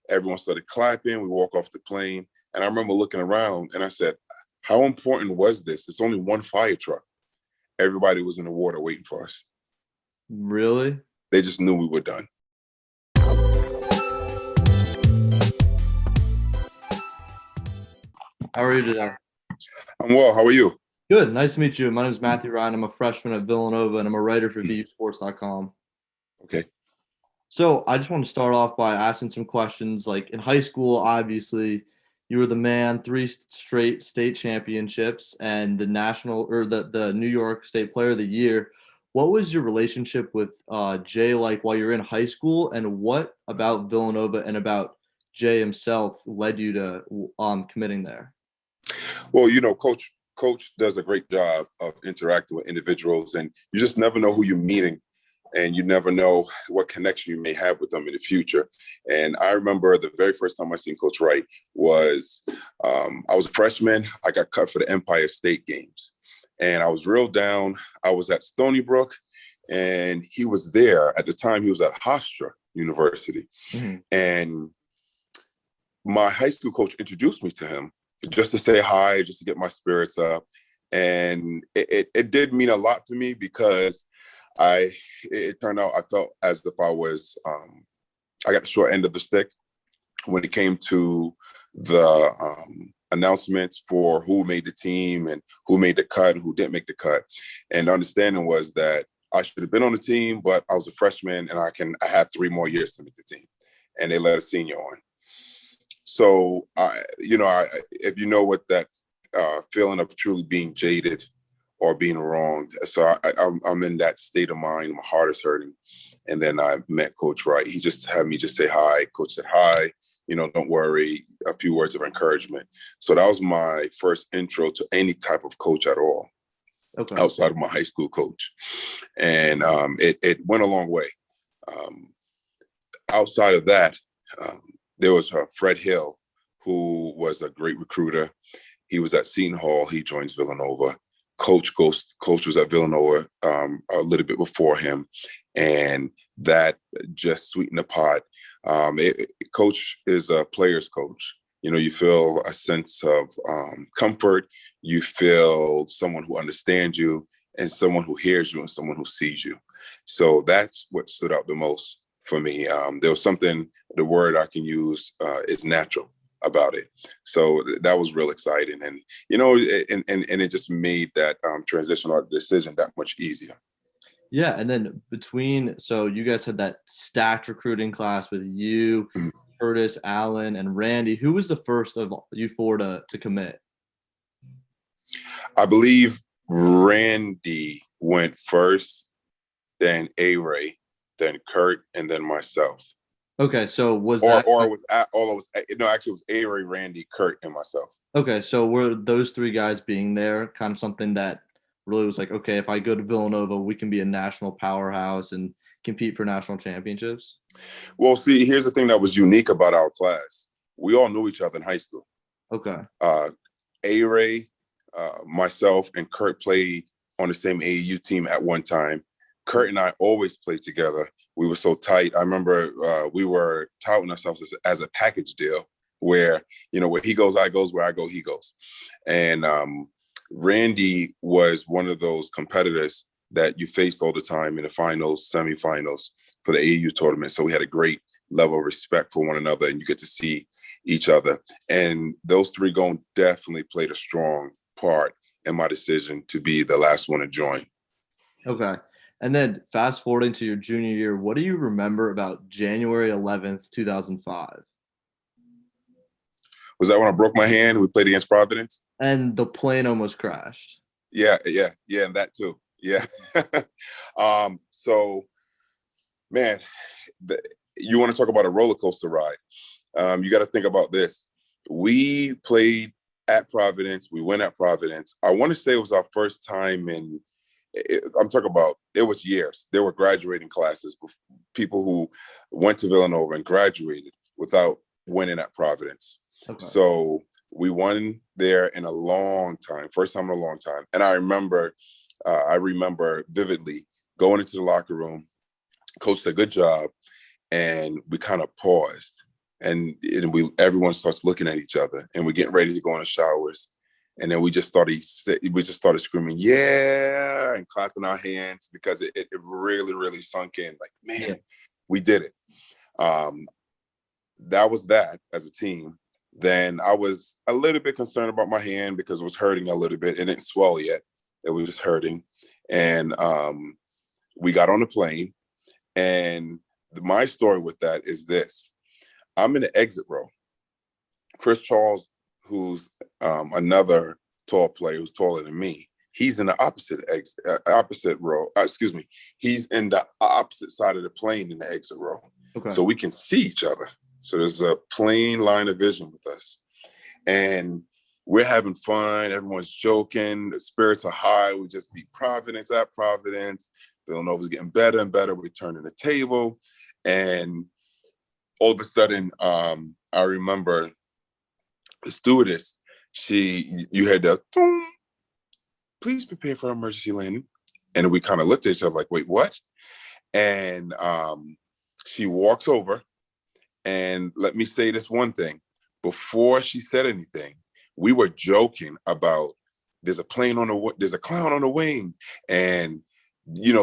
Everyone started clapping. We walk off the plane. And I remember looking around and I said, how important was this? It's only one fire truck. Everybody was in the water waiting for us. Really? They just knew we were done. How are you today? I'm well. How are you? Good. Nice to meet you. My name is Matthew Ryan. I'm a freshman at Villanova, and I'm a writer for VUsports.com. Okay. So I just want to start off by asking some questions. Like in high school, obviously, you were the man, 3 straight state championships, and the New York State Player of the Year. What was your relationship with Jay like while you were in high school, and what about Villanova and about Jay himself led you to committing there? Well, Coach does a great job of interacting with individuals, and you just never know who you're meeting, and you never know what connection you may have with them in the future. And I remember the very first time I seen Coach Wright was I was a freshman. I got cut for the Empire State games, and I was real down. I was at Stony Brook, and he was there. At the time, he was at Hofstra University. Mm-hmm. And my high school coach introduced me to him just to say hi, just to get my spirits up. And it did mean a lot for me because it turned out I felt as if I got the short end of the stick when it came to the announcements for who made the team and who made the cut and who didn't make the cut. And the understanding was that I should have been on the team, but I was a freshman and I had 3 more years to make the team. And they let a senior on. So, if you know what that feeling of truly being jaded or being wronged. So I'm in that state of mind. My heart is hurting. And then I met Coach Wright. He just had me just say hi. Coach said, hi, don't worry, a few words of encouragement. So that was my first intro to any type of coach at all, outside of my high school coach. And it went a long way. Outside of that, there was Fred Hill, who was a great recruiter. He was at Seton Hall. He joins Villanova. Coach was at Villanova a little bit before him, and that just sweetened the pot. Coach is a player's coach. You feel a sense of comfort. You feel someone who understands you and someone who hears you and someone who sees you. So that's what stood out the most for me. There was something, the word I can use is natural about it. So that was real exciting. And, and it just made that transitional decision that much easier. Yeah. And then so you guys had that stacked recruiting class with you, Curtis, Allen, and Randy. Who was the first of you 4 to commit? I believe Randy went first, then A-Ray, then Kurt, and then myself. Okay, so it was A-Ray, Randy, Kurt, and myself. Okay, so were those 3 guys being there kind of something that really was like, okay, if I go to Villanova, we can be a national powerhouse and compete for national championships? Well, see, here's the thing that was unique about our class. We all knew each other in high school. Okay. A-Ray, myself, and Kurt played on the same AAU team at one time. Kurt and I always played together. We were so tight. I remember we were touting ourselves as a package deal where, where he goes, I goes, where I go, he goes. And Randy was one of those competitors that you faced all the time in the finals, semifinals for the AAU tournament. So we had a great level of respect for one another, and you get to see each other. And those 3 going definitely played a strong part in my decision to be the last one to join. Okay. And then fast forwarding to your junior year, what do you remember about January 11th, 2005? Was that when I broke my hand? We played against Providence? And the plane almost crashed. Yeah, and that too. Yeah. So, man, you want to talk about a roller coaster ride. You got to think about this. We played at Providence. We went at Providence. I want to say it was our first time I'm talking about, it was years. There were graduating classes, people who went to Villanova and graduated without winning at Providence. Okay. So we won there in a long time, first time in a long time. And I remember vividly going into the locker room. Coach said, good job. And we kind of paused. everyone starts looking at each other, and we're getting ready to go in the showers. And then we just started screaming, yeah, and clapping our hands because it really, really sunk in. Like, man, we did it. That was that as a team. Then I was a little bit concerned about my hand because it was hurting a little bit. It didn't swell yet. It was just hurting. And we got on the plane. And my story with that is this. I'm in the exit row. Chris Charles, who's another tall player who's taller than me, he's in the opposite row. He's in the opposite side of the plane in the exit row. Okay. So we can see each other. So there's a plain line of vision with us. And we're having fun. Everyone's joking. The spirits are high. We just beat Providence at Providence. Villanova's getting better and better. We're turning the table. And all of a sudden, I remember the stewardess, you had the, boom, please prepare for emergency landing. And we kind of looked at each other like, wait, what? And she walks over. And let me say this one thing. Before she said anything, we were joking about there's a clown on the wing, and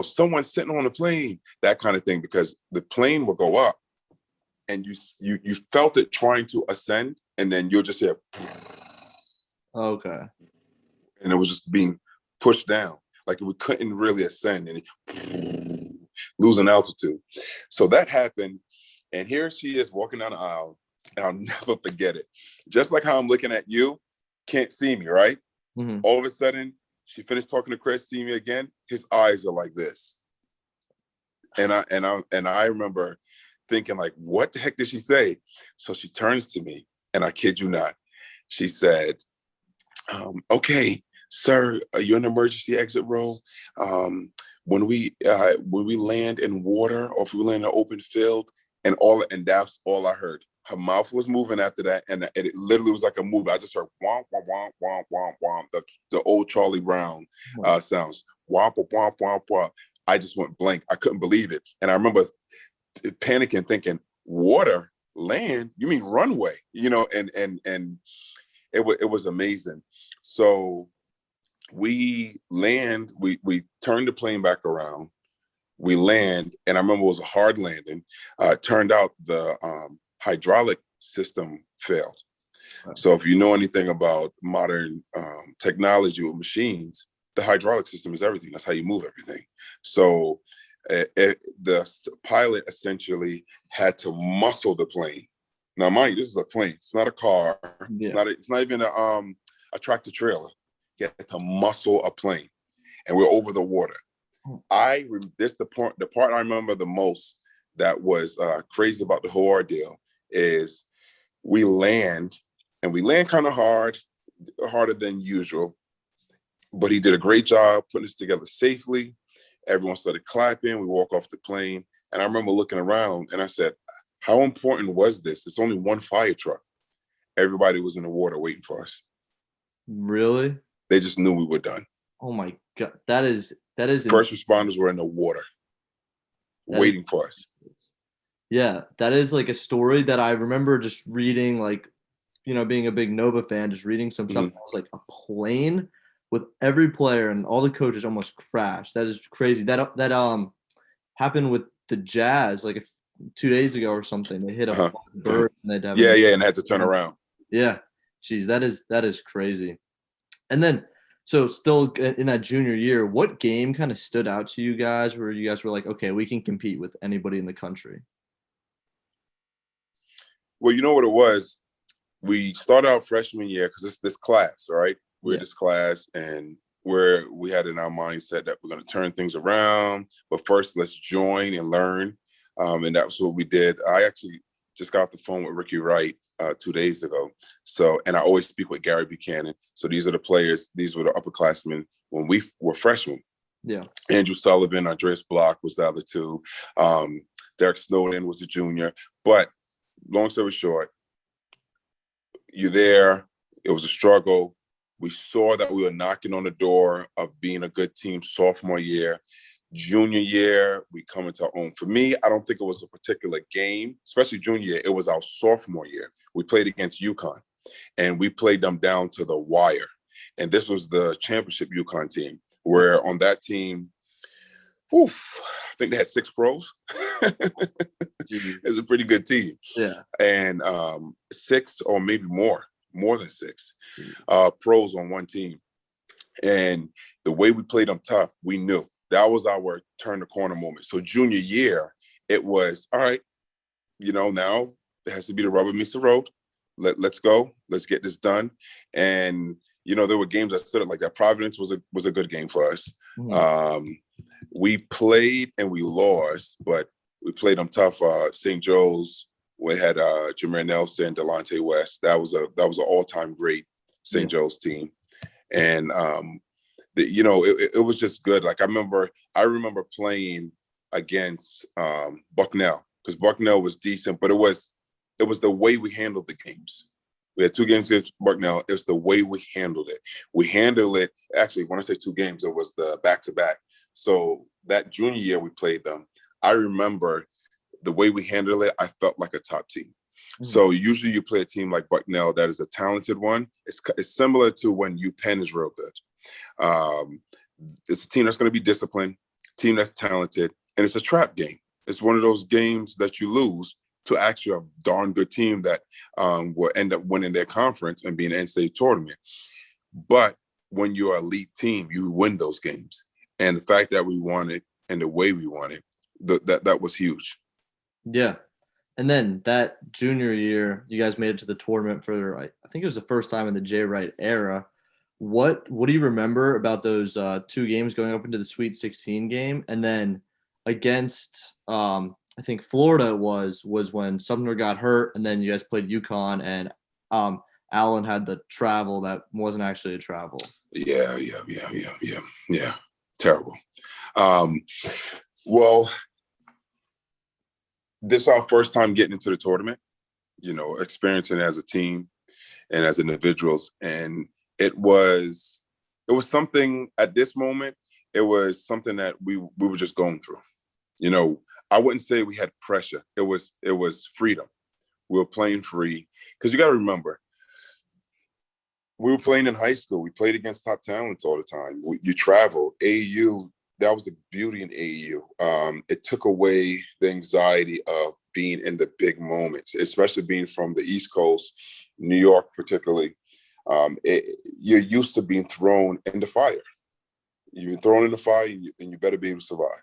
someone's sitting on the plane, that kind of thing, because the plane will go up, and you felt it trying to ascend, and then you'll just hear, okay, and it was just being pushed down, like we couldn't really ascend, and losing altitude. So that happened. And here she is walking down the aisle, and I'll never forget it. Just like how I'm looking at you, can't see me, right? Mm-hmm. All of a sudden, she finished talking to Chris, see me again, his eyes are like this. And I remember thinking, like, what the heck did she say? So she turns to me, and I kid you not, she said, okay, sir, you're in emergency exit row. When we land in water, or if we land in an open field, and that's all I heard. Her mouth was moving after that, and it literally was like a movie. I just heard womp, womp, womp, womp, womp, womp, the old Charlie Brown sounds. Womp, womp, womp, womp. I just went blank. I couldn't believe it. And I remember panicking, thinking, water, land, you mean runway? And it was amazing. So we land, we turned the plane back around. We land, and I remember it was a hard landing. It turned out the hydraulic system failed. Right. So if you know anything about modern technology with machines, the hydraulic system is everything. That's how you move everything. So the pilot essentially had to muscle the plane. Now, mind you, this is a plane. It's not a car. Yeah. It's not even a tractor trailer. You had to muscle a plane, and we're over the water. The part I remember the most that was crazy about the whole ordeal is we land kind of hard, harder than usual, but he did a great job putting this together safely. Everyone started clapping. We walk off the plane, and I remember looking around, and I said, how important was this? It's only one fire truck. Everybody was in the water waiting for us. Really? They just knew we were done. Oh my God. That is first responders were in the water waiting for us. Yeah, that is like a story that I remember just reading, like, being a big Nova fan, just reading some stuff. Mm-hmm. I was like, a plane with every player and all the coaches almost crashed. That is crazy. That happened with the Jazz like 2 days ago or something. They hit a bird and they'd have and had to turn around. Yeah, geez, that is crazy. And then, so still in that junior year, what game kind of stood out to you guys where you guys were like, okay, we can compete with anybody in the country? Well, you know what it was? We started out freshman year because it's this class, right? We're this class, and we had in our mindset that we're going to turn things around, but first let's join and learn. And that's what we did. I actually just got off the phone with Wright 2 days ago. So, and I always speak with Gary Buchanan. So these are the players. These were the upperclassmen when we were freshmen. Yeah. Andrew Sullivan, Andreas Block was the other two. Derek Snowden was a junior. But long story short, you're there. It was a struggle. We saw that we were knocking on the door of being a good team sophomore year. Junior year, we come into our own. For me, I don't think it was a particular game, especially junior year. It was our sophomore year. We played against UConn, and we played them down to the wire. And this was the championship UConn team, where on that team, I think they had 6 pros. It's a pretty good team. Yeah. And 6 or maybe more than 6 pros on one team. And the way we played them tough, we knew that was our turn the corner moment. So junior year, it was, all right, now it has to be the rubber meets the road. Let's go. Let's get this done. And, there were games that stood up like that. Providence was a good game for us. Mm-hmm. We played and we lost, but we played them tough. St. Joe's, we had Jameer Nelson, Delonte West. That was an all-time great St. Joe's team. And, it was just good. Like I remember playing against Bucknell, because Bucknell was decent, but it was the way we handled the games. We had 2 games against Bucknell. It was the way we handled it. We handled it. Actually, when I say 2 games, it was the back-to-back. So that junior year we played them, I remember the way we handled it, I felt like a top team. Mm-hmm. So usually you play a team like Bucknell that is a talented one. It's similar to when UPenn is real good. It's a team that's going to be disciplined, team that's talented, and it's a trap game. It's one of those games that you lose to actually a darn good team that will end up winning their conference and being an NCAA tournament. But when you're an elite team, you win those games. And the fact that we won it and the way we won it, that was huge. Yeah. And then that junior year, you guys made it to the tournament for, I think it was the first time in the Jay Wright era. What do you remember about those 2 games going up into the Sweet 16 game? And then against, I think Florida was when Sumner got hurt, and then you guys played UConn, and Allen had the travel that wasn't actually a travel. Yeah. Terrible. Well, this is our first time getting into the tournament, experiencing it as a team and as individuals. And it was something at this moment, it was something that we were just going through. I wouldn't say we had pressure. It was freedom. We were playing free. Because you got to remember, we were playing in high school. We played against top talents all the time. You traveled. AAU, that was the beauty in AAU. It took away the anxiety of being in the big moments, especially being from the East Coast, New York particularly. You're used to being thrown in the fire. You've been thrown in the fire, and you better be able to survive.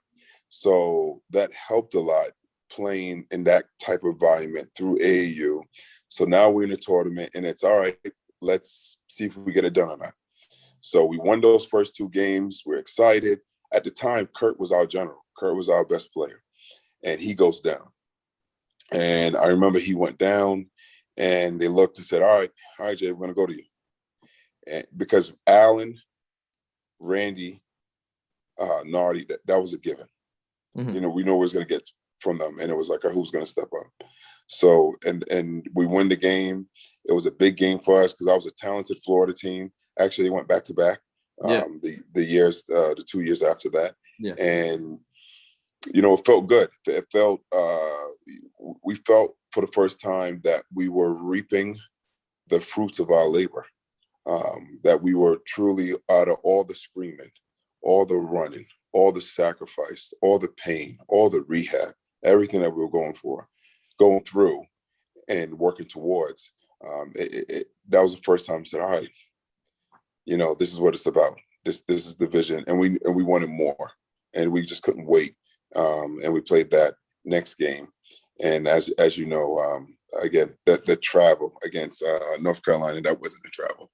So that helped a lot, playing in that type of environment through AAU. So now we're in a tournament, and it's all right, let's see if we get it done or not. So we won those first 2 games. We're excited. At the time, Kurt was our general. Kurt was our best player, and he goes down. And I remember he went down, and they looked and said, all right, Jay, we're going to go to you. And because Allen, Randy, Nardi, that was a given. Mm-hmm. We know what was going to get from them, and it was like, who's going to step up? So, and we win the game. It was a big game for us because I was a talented Florida team. Actually, they went back to back the 2 years after that. Yeah. And, it felt good. It felt, we felt for the first time that we were reaping the fruits of our labor, that we were truly, out of all the screaming, all the running, all the sacrifice, all the pain, all the rehab, everything that we were going through and working towards. That was the first time I said, all right, this is what it's about. This is the vision. And we wanted more, and we just couldn't wait. And we played that next game. And as you know, again, that travel against North Carolina, that wasn't a travel.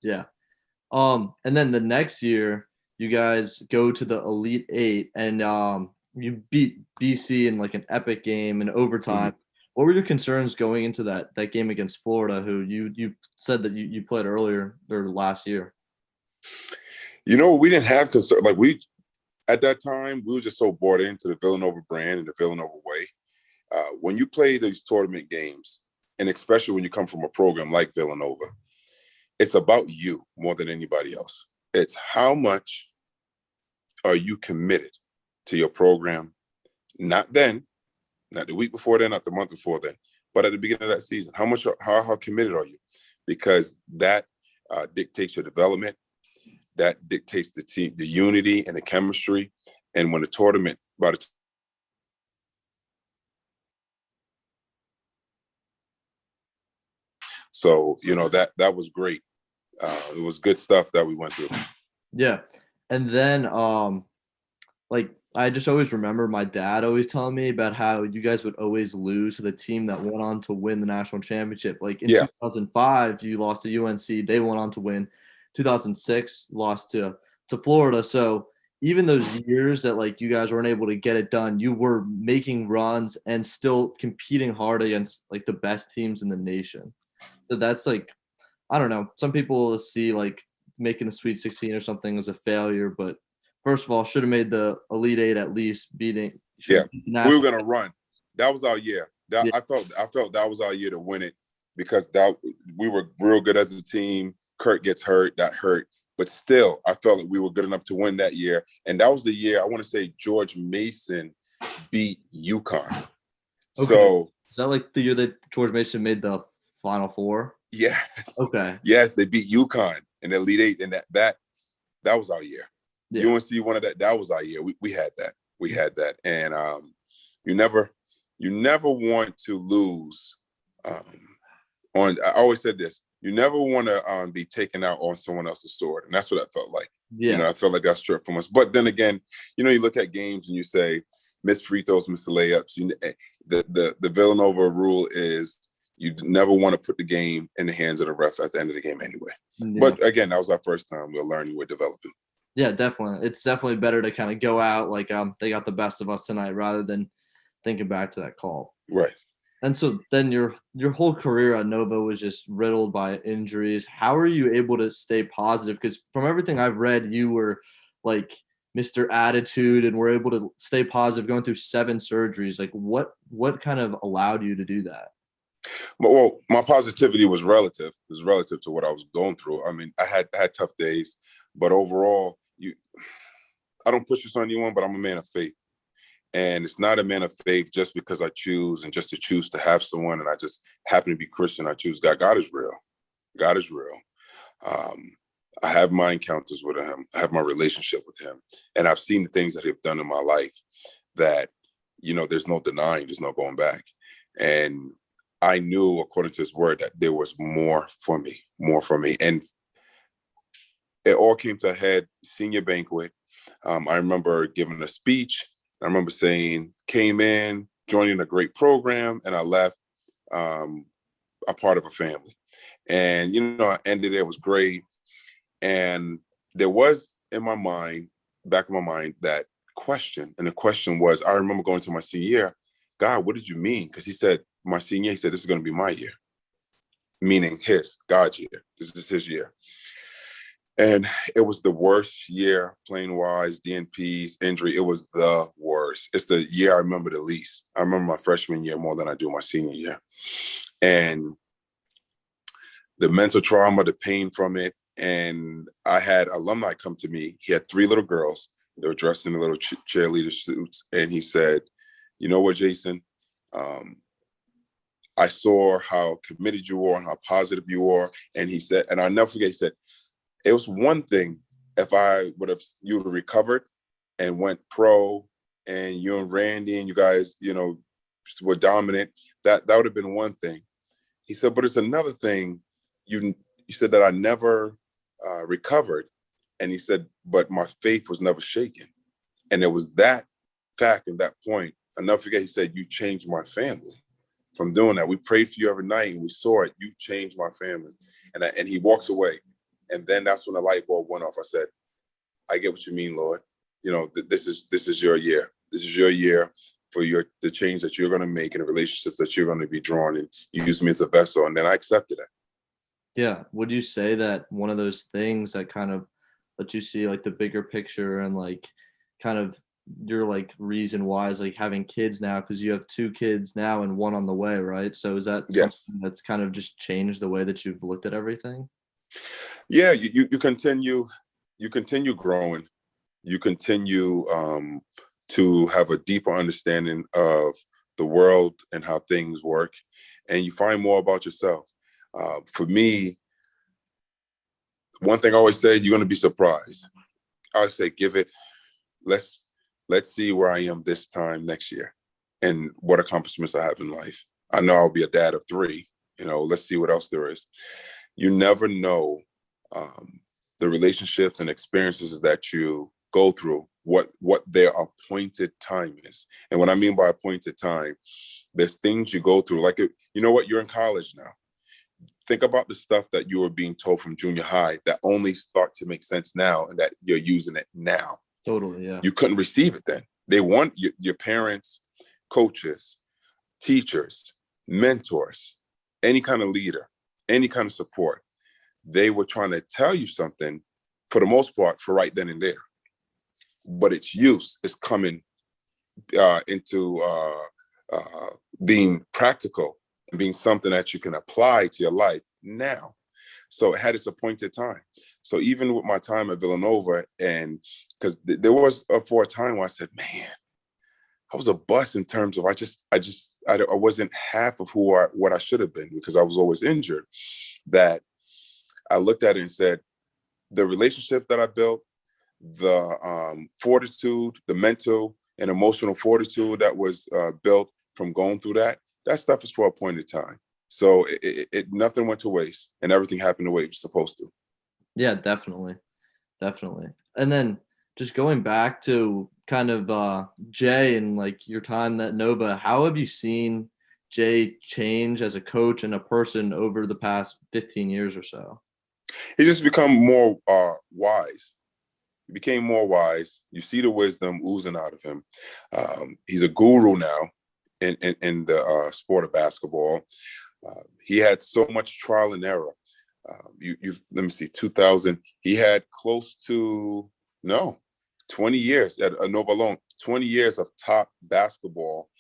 Yeah. And then the next year, you guys go to the Elite Eight, and you beat BC in like an epic game in overtime. Mm-hmm. What were your concerns going into that game against Florida, who you said that you played earlier or last year? We didn't have concern. Like at that time, we were just so bought into the Villanova brand and the Villanova way. When you play these tournament games, and especially when you come from a program like Villanova, it's about you more than anybody else. It's how much are you committed to your program, not then, not the week before then, not the month before then, but at the beginning of that season. How committed are you? Because that dictates your development. That dictates the team, the unity and the chemistry. And when the tournament, so that was great. It was good stuff that we went through. Yeah. And then like I just always remember my dad always telling me about how you guys would always lose to the team that went on to win the national championship. Like in 2005, you lost to UNC. They went on to win. 2006, lost to Florida. So even those years that like you guys weren't able to get it done, you were making runs and still competing hard against like the best teams in the nation. So that's like, I don't know. Some people see like making the Sweet 16 or something as a failure, but first of all, should have made the Elite Eight at least. Beating. Yeah, we were gonna run. That was our year. Yeah. I felt that was our year to win it because we were real good as a team. Kurt gets hurt, that hurt, but still, I felt like we were good enough to win that year. And that was the year I want to say George Mason beat UConn. Okay. So is that like the year that George Mason made the Final Four? Yes. Okay. Yes, they beat UConn in the Elite Eight, and that was our year. Yeah. UNC wanted that. That was our year. We had that. We had that, and you never want to lose. I always said this: you never want to be taken out on someone else's sword, and that's what I felt like. Yeah. I felt like that stripped from us. But then again, you look at games and you say, miss free throws, miss the layups. The Villanova rule is you never want to put the game in the hands of the ref at the end of the game anyway. Yeah. But again, that was our first time. We're learning, we're developing. Yeah, definitely. It's definitely better to kind of go out like they got the best of us tonight rather than thinking back to that call. Right. And so then your whole career at Nova was just riddled by injuries. How are you able to stay positive? Because from everything I've read, you were like Mr. Attitude and were able to stay positive going through 7 surgeries. Like what kind of allowed you to do that? Well, my positivity was relative. It was relative to what I was going through. I mean, I had tough days, but overall, I don't push this on anyone, but I'm a man of faith. And it's not a man of faith just because I choose and just to choose to have someone and I just happen to be Christian. I choose God. God is real. God is real. I have my encounters with him. I have my relationship with him. And I've seen the things that he's done in my life that, there's no denying, there's no going back. And I knew, according to his word, that there was more for me. And it all came to a head, senior banquet. I remember giving a speech. I remember saying, came in, joining a great program, and I left a part of a family. And, I ended it, was great. And there was back in my mind, that question. And the question was, I remember going to my senior year, God, what did you mean? Because he said, my senior year, he said, this is going to be my year. Meaning God's year. This is his year. And it was the worst year, playing-wise, DNPs, injury. It was the worst. It's the year I remember the least. I remember my freshman year more than I do my senior year. And the mental trauma, the pain from it. And I had alumni come to me. He had 3 little girls. They were dressed in the little cheerleader suits. And he said, you know what, Jason? I saw how committed you are and how positive you are. And he said, and I'll never forget, he said, it was one thing if you would have recovered and went pro and you and Randy and you guys, were dominant. That would have been one thing. He said, but it's another thing. You said that I never recovered. And he said, but my faith was never shaken. And it was that fact and that point. I'll never forget, he said, you changed my family from doing that. We prayed for you every night and we saw it. You changed my family. And he walks away. And then that's when the light bulb went off. I said, I get what you mean, Lord. This is your year. This is your year for the change that you're going to make and the relationships that you're going to be drawn in. You use me as a vessel. And then I accepted it. Yeah. Would you say that one of those things that kind of let you see like the bigger picture and like kind of your like reason why is like having kids now, because you have 2 kids now and 1 on the way, right? So is that something that's kind of just changed the way that you've looked at everything? Yeah, you continue growing. You continue to have a deeper understanding of the world and how things work, and you find more about yourself. For me, one thing I always say, you're going to be surprised. I always say, let's see where I am this time next year and what accomplishments I have in life. I know I'll be a dad of 3. Let's see what else there is. You never know the relationships and experiences that you go through, what their appointed time is. And what I mean by appointed time, there's things you go through. Like, you're in college now. Think about the stuff that you were being told from junior high that only start to make sense now and that you're using it now. Totally, yeah. You couldn't receive it then. They want your parents, coaches, teachers, mentors, any kind of leader, any kind of support. They were trying to tell you something, for the most part, for right then and there. But its use is coming into being practical and being something that you can apply to your life now. So it had its appointed time. So even with my time at Villanova, and because there was for a time where I said, man, I was a bust in terms of I wasn't half of what I should have been, because I was always injured. That I looked at it and said, the relationship that I built, the fortitude, the mental and emotional fortitude that was built from going through that stuff is for a appointed time. So it nothing went to waste, and everything happened the way it was supposed to. Yeah, definitely. And then just going back to kind of Jay and like your time at Nova, how have you seen Jay change as a coach and a person over the past 15 years or so? He just become more wise. He became more wise. You see the wisdom oozing out of him. He's a guru now in the sport of basketball. He had so much trial and error. Let me see, 2000. He had close to 20 years at Nova alone. 20 years of top basketball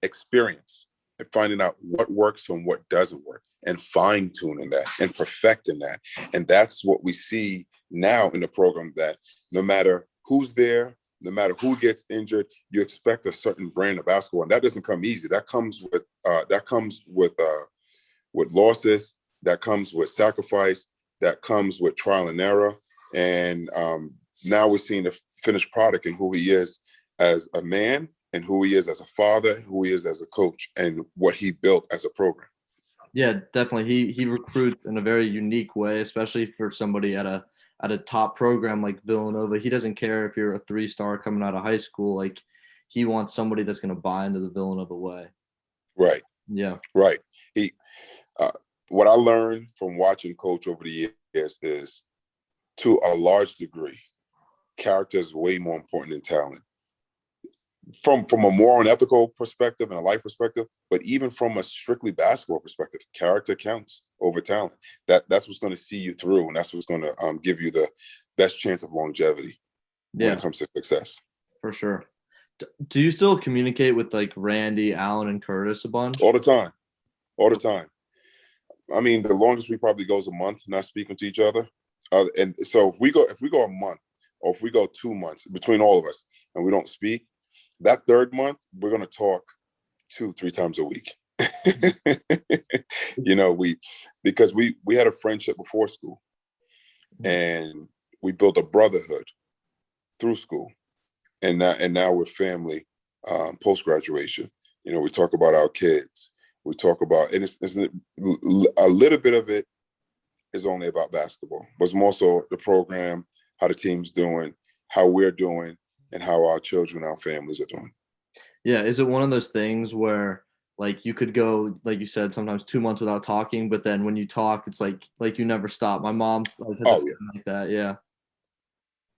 experience and finding out what works and what doesn't work, and fine tuning that and perfecting that. And that's what we see now in the program, that no matter who's there, no matter who gets injured, you expect a certain brand of basketball. And that doesn't come easy. That comes with losses, that comes with sacrifice, that comes with trial and error. And now we're seeing the finished product in who he is as a man, and who he is as a father, who he is as a coach, and what he built as a program. Yeah, definitely. He recruits in a very unique way, especially for somebody at a top program like Villanova. He doesn't care if you're a 3-star coming out of high school. Like, he wants somebody that's going to buy into the Villanova way. Right. Yeah. Right. What I learned from watching Coach over the years is, to a large degree, character is way more important than talent. From a moral and ethical perspective and a life perspective, but even from a strictly basketball perspective, character counts over talent. That's what's going to see you through, and that's what's going to give you the best chance of longevity when it comes to success. For sure. Do you still communicate with like Randy, Allen, and Curtis a bunch? All the time. I mean, the longest we probably go is a month not speaking to each other. And so if we go a month, or if we go 2 months between all of us and we don't speak, that third month we're going to talk 2-3 times a week. Because we had a friendship before school, and we built a brotherhood through school, and now we're family post graduation. We talk about our kids. We talk about, and it's a little bit of it is only about basketball, but it's more so the program, how the team's doing, how we're doing, and how our children, our families are doing. Yeah. Is it one of those things where, like, you could go, like you said, sometimes 2 months without talking, but then when you talk, it's like you never stop? My mom's like that. Yeah.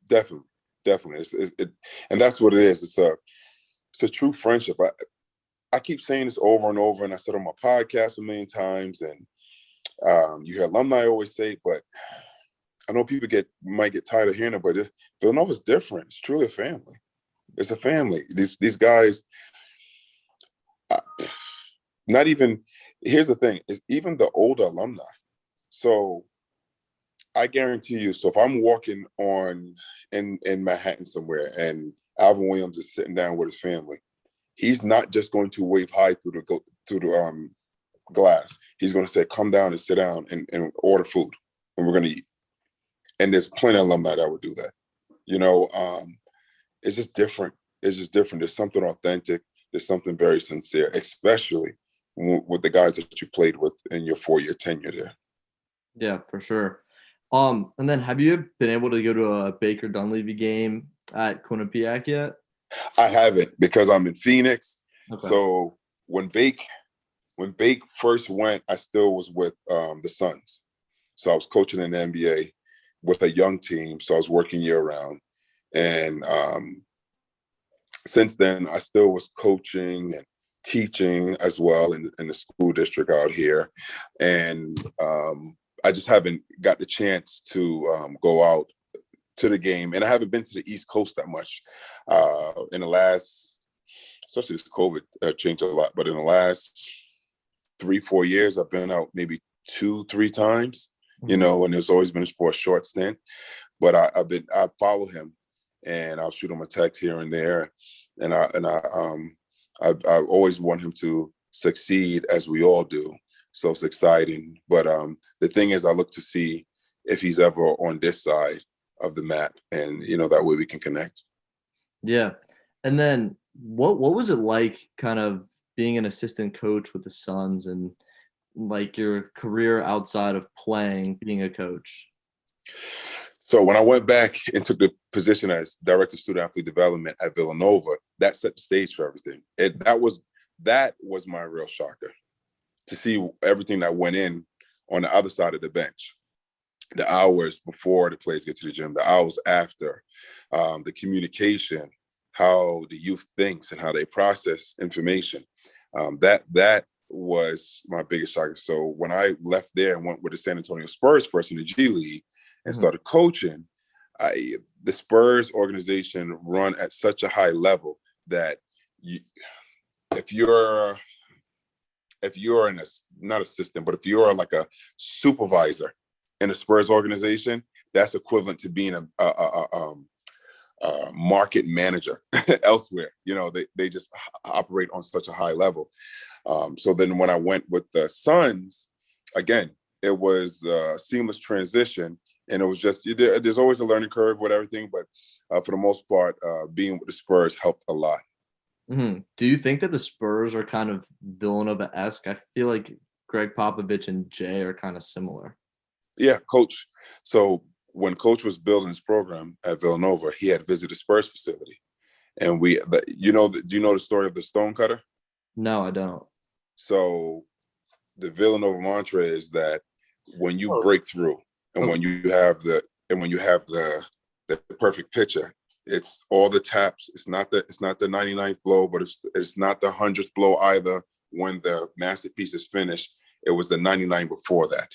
Definitely. And that's what it is. It's a true friendship. I keep saying this over and over, and I said on my podcast a million times, and you hear alumni always say, but I know people might get tired of hearing it, but Villanova's different. It's truly a family. It's a family. These guys, not even, here's the thing, is even the older alumni. So I guarantee you, so if I'm walking in Manhattan somewhere and Alvin Williams is sitting down with his family, he's not just going to wave high through the glass. He's going to say, "Come down and sit down and order food, and we're going to eat." And there's plenty of alumni that would do that. It's just different. It's just different. There's something authentic. There's something very sincere, especially with the guys that you played with in your 4-year tenure there. Yeah, for sure. And then have you been able to go to a Baker Dunleavy game at Quinnipiac yet? I haven't, because I'm in Phoenix. Okay. So when Bake first went, I still was with the Suns. So I was coaching in the NBA with a young team. So I was working year round. And since then, I still was coaching and teaching as well in the school district out here. And I just haven't got the chance to go out to the game. And I haven't been to the East Coast that much in the last, especially this COVID changed a lot, but in the last 3-4 years, I've been out maybe 2-3 times, and it's always been for a short stint. But I follow him, and I'll shoot him a text here and there, and I always want him to succeed, as we all do. So it's exciting. But the thing is, I look to see if he's ever on this side of the mat, and that way we can connect. Yeah. And then what was it like kind of being an assistant coach with the Suns, and like your career outside of playing, being a coach? So when I went back and took the position as director of student athlete development at Villanova, that set the stage for everything. That was my real shocker, to see everything that went in on the other side of the bench. The hours before the players get to the gym, the hours after, the communication, how the youth thinks and how they process information. That was my biggest shocker. So when I left there and went with the San Antonio Spurs first in the G League and started coaching, the Spurs organization run at such a high level that if you're not assistant, but if you're like a supervisor in a Spurs organization, that's equivalent to being a market manager elsewhere. They just operate on such a high level. So then when I went with the Suns, again, it was a seamless transition, and it was just, there's always a learning curve with everything, but for the most part, being with the Spurs helped a lot. Mm-hmm. Do you think that the Spurs are kind of Villanova-esque? I feel like Greg Popovich and Jay are kind of similar. Yeah, Coach. So when Coach was building his program at Villanova, he had visited the Spurs facility, and do you know the story of the stone cutter? No, I don't. So the Villanova mantra is that when you break through, and when you have the perfect pitcher, it's all the taps. It's not the 99th blow, but it's not the 100th blow either. When the masterpiece is finished, it was the 99 before that.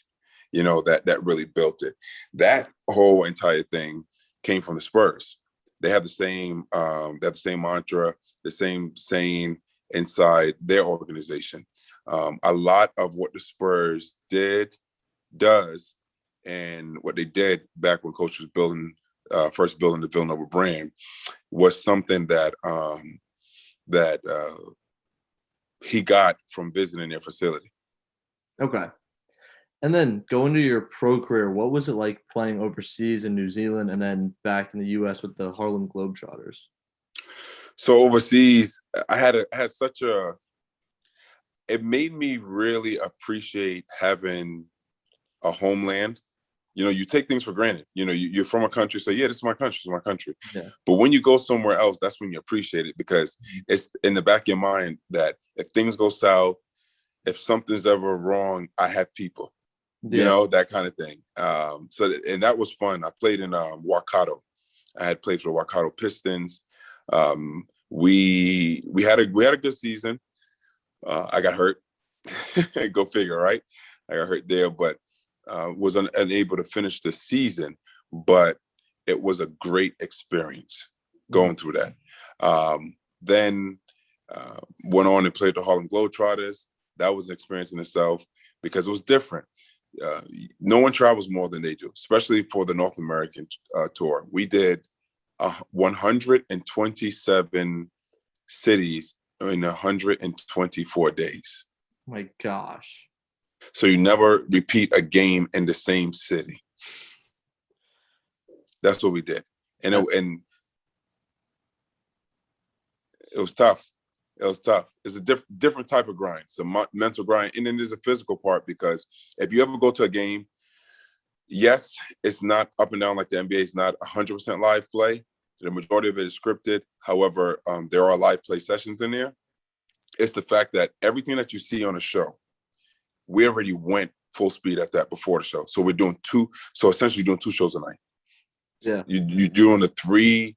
That really built it. That whole entire thing came from the Spurs. They have the same mantra, the same saying inside their organization. A lot of what the Spurs does, and what they did back when Coach was first building the Villanova brand, was something that he got from visiting their facility. Okay. And then going to your pro career, what was it like playing overseas in New Zealand and then back in the U.S. with the Harlem Globetrotters? So overseas, it made me really appreciate having a homeland. You take things for granted. You're from a country, so yeah, this is my country, it's my country. Yeah. But when you go somewhere else, that's when you appreciate it, because it's in the back of your mind that if things go south, if something's ever wrong, I have people. That kind of thing. And that was fun. I played in Waikato. I had played for the Waikato Pistons. We had a good season. I got hurt. Go figure, right? I got hurt there, but was unable to finish the season. But it was a great experience going through that. Then went on and played the Harlem Globetrotters. That was an experience in itself, because it was different. No one travels more than they do, especially for the North American tour. We did 127 cities in 124 days. My gosh. So you never repeat a game in the same city. That's what we did. And it was tough. It was tough. It's a different type of grind. It's a mental grind. And then there's a physical part, because if you ever go to a game, yes, it's not up and down like the NBA. It's not 100% live play. The majority of it is scripted. However, there are live play sessions in there. It's the fact that everything that you see on a show, we already went full speed at that before the show. So we're doing essentially doing 2 shows a night. Yeah. You're doing a 3.5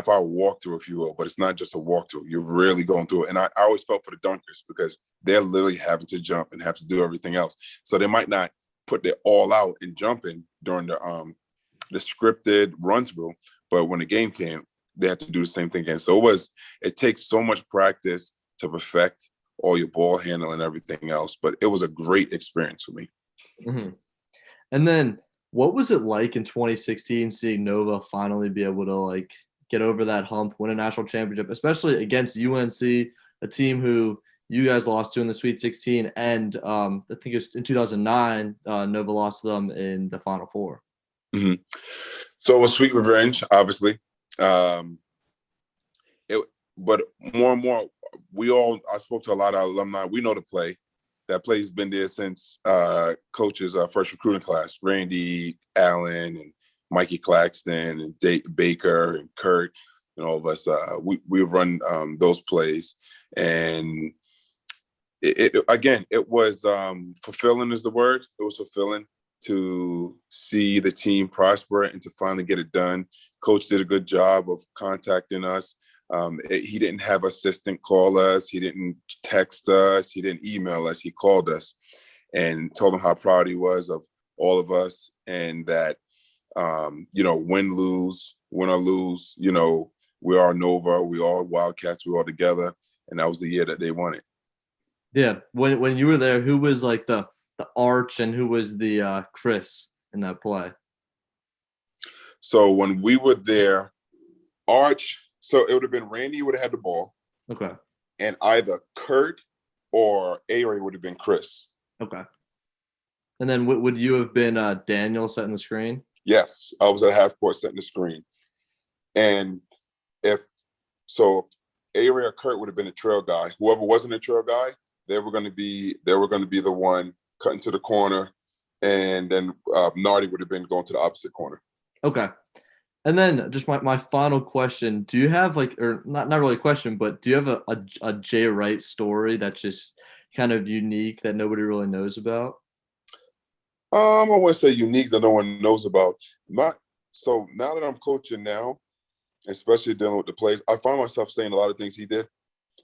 hour walkthrough, if you will, but it's not just a walkthrough. You're really going through it. And I always felt for the dunkers, because they're literally having to jump and have to do everything else. So they might not put their all out and jumping during the scripted run through, but when the game came, they had to do the same thing again. So it takes so much practice to perfect all your ball handling and everything else, but it was a great experience for me. Mm-hmm. And then what was it like in 2016 seeing Nova finally be able to get over that hump, win a national championship, especially against UNC, a team who you guys lost to in the Sweet 16, and I think it was in 2009, Nova lost to them in the Final Four. Mm-hmm. So it was sweet revenge, obviously. But more and more, I spoke to a lot of alumni. We know the play. That play's been there since coach's first recruiting class, Randy Allen and Mikey Claxton and Baker and Kurt and all of us. We run those plays. And it was fulfilling is the word. It was fulfilling to see the team prosper and to finally get it done. Coach did a good job of contacting us. He didn't have assistant call us. He didn't text us. He didn't email us. He called us and told him how proud he was of all of us, and that, win or lose, we are Nova, we are Wildcats, we're all together. And that was the year that they won it. Yeah. When you were there, who was the Arch and who was the Chris in that play? So when we were there, Arch, so it would have been Randy would have had the ball. Okay. And either Kurt or A-Ray would have been Chris. Okay. And then would you have been Daniel setting the screen? Yes, I was at half court setting the screen. And if A-Ray or Kurt would have been a trail guy. Whoever wasn't a trail guy, they were going to be the one cutting to the corner, and then Nardi would have been going to the opposite corner. Okay. And then just my final question, do you have or not really a question, but do you have a Jay Wright story that's just kind of unique that nobody really knows about? I wouldn't say unique that no one knows about. So now that I'm coaching now, especially dealing with the plays, I find myself saying a lot of things he did.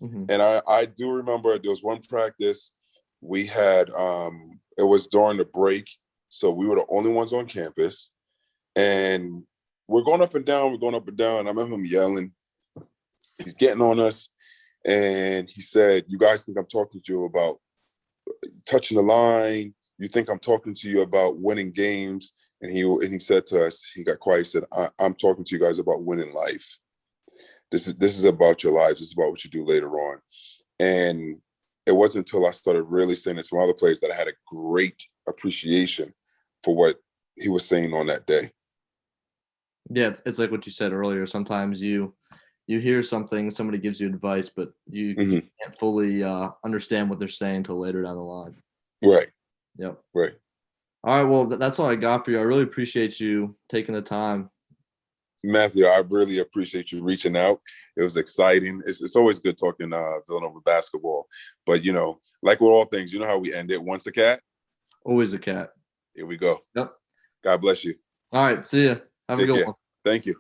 Mm-hmm. And I do remember there was one practice we had, it was during the break. So we were the only ones on campus. And we're going up and down. I remember him yelling. He's getting on us. And he said, "You guys think I'm talking to you about touching the line? You think I'm talking to you about winning games?" And he said to us, he got quiet, he said, I'm talking to you guys about winning life. This is about your lives. This is about what you do later on. And it wasn't until I started really saying it to my other players that I had a great appreciation for what he was saying on that day. Yeah, it's like what you said earlier. Sometimes you hear something, somebody gives you advice, but you can't fully understand what they're saying until later down the line. Right. Yep. Right. All right. Well, that's all I got for you. I really appreciate you taking the time. Matthew, I really appreciate you reaching out. It was exciting. It's always good talking Villanova basketball. But, like with all things, you know how we end it. Once a cat? Always a cat. Here we go. Yep. God bless you. All right. See ya. Have a good one. Thank you.